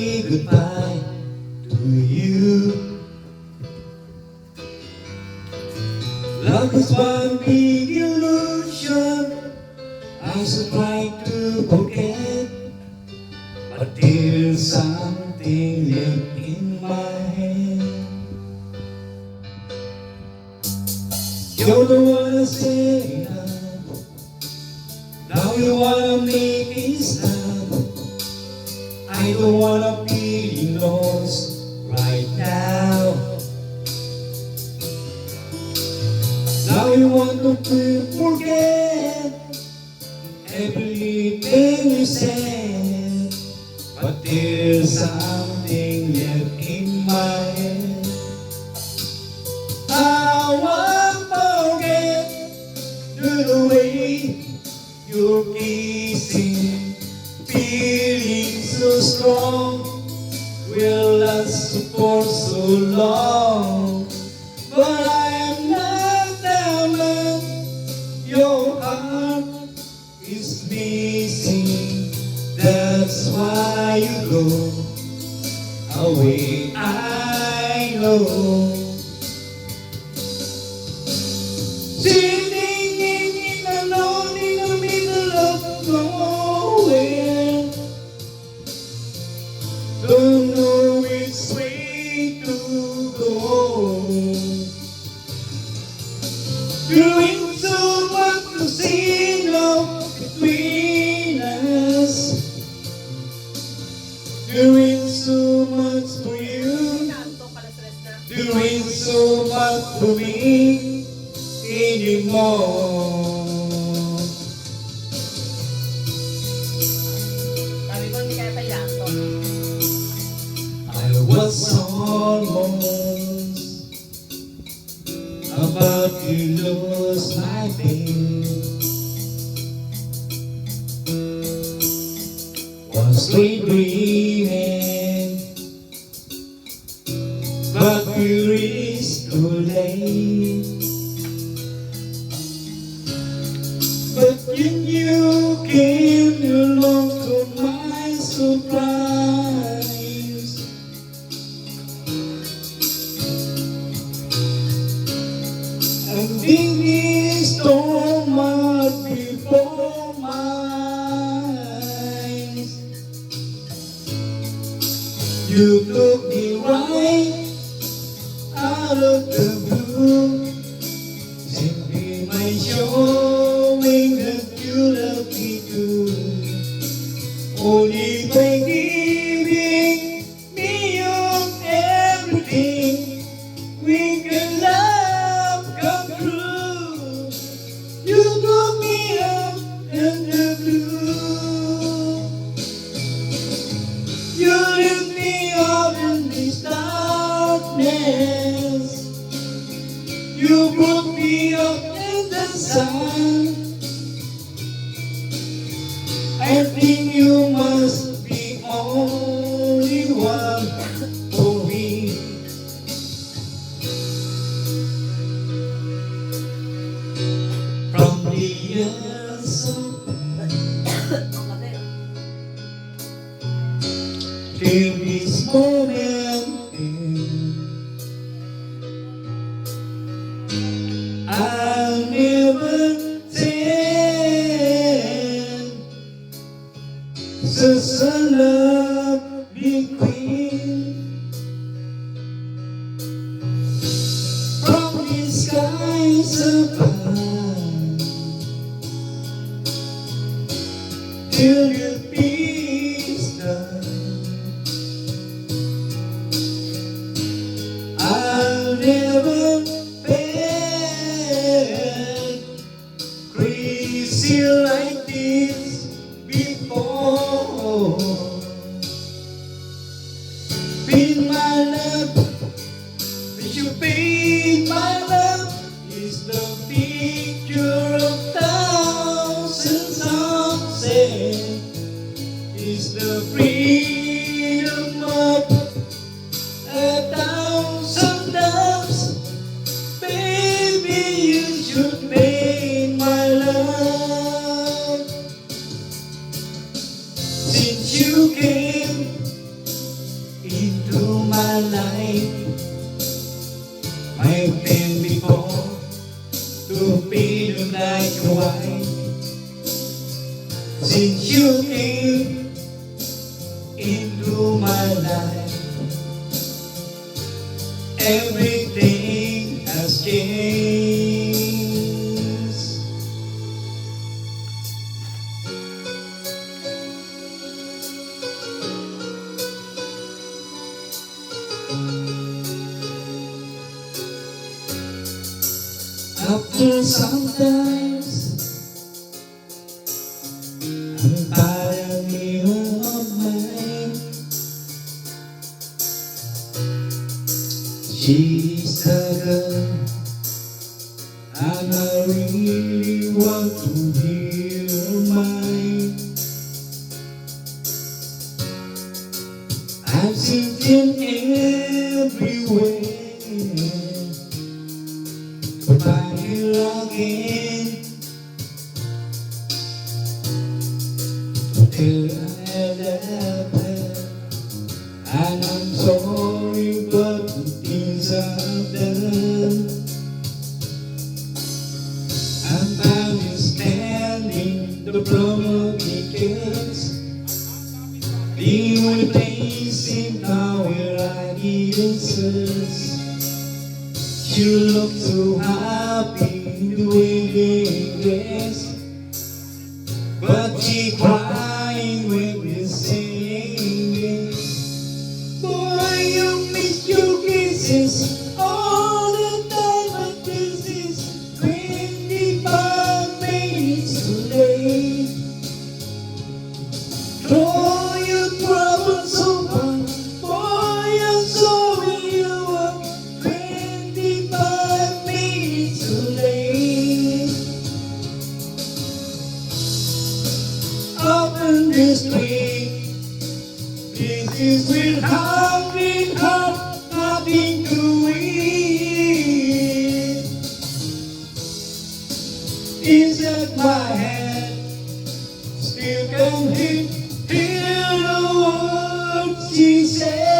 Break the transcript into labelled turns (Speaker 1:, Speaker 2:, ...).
Speaker 1: say goodbye to you. Love is one big illusion. I should try to forget, but there's something left in my head. You're the one I say love. Now you wanna make me stop. I don't wanna be lost right now. Now you want to forget everything you said, but there's something left in my head. I won't forget the way you're kissing, feeling so strong, will last for so long. But I'm not the man your heart is missing. That's why you go away, I know. Sitting alone in the middle of nowhere, don't know which way to go. Doing so much to see love between us, doing so much for you, doing so much for me anymore. I was almost about to lose my faith. Was dreaming, but fear is too late. But you came along to my surprise. And this storm out before my eyes. You took me right out of the blue, simply by showing that you love me too. Only by giving me your everything, we can love come true. You took me out in the blue. You lift me up in this darkness. You put me up in the sun. I think you must be only one for me. From the years till this moment, I'll never tell such a lovely queen. From the skies above till your peace done, I'll never felt crazy like this before. Be my love, that you be my love, is the picture of thousands sunsets, is the freedom of a thousand doves. Baby, you should be my love. Since you came life. I've been before to be like a wife. Since you came into my life, everything has changed. After sometimes ang parang iwan of mine. She's the girl and I really want to hear her mind. I've seen it everywhere, but I'm here again to tell I love her. And I'm sorry, but the things I've done, I'm understanding the problem because the only place in town where I even search. You look so happy the way they dress, but she crying when we're singing. Boy, you miss your kisses all the time, but this is 25 minutes too late. Throw your troubles over, boy, I'm sorry you are 25 minutes too late. Up in the street, this is with hungry heart, nothing to eat. Inside my head, still can hear the words she said.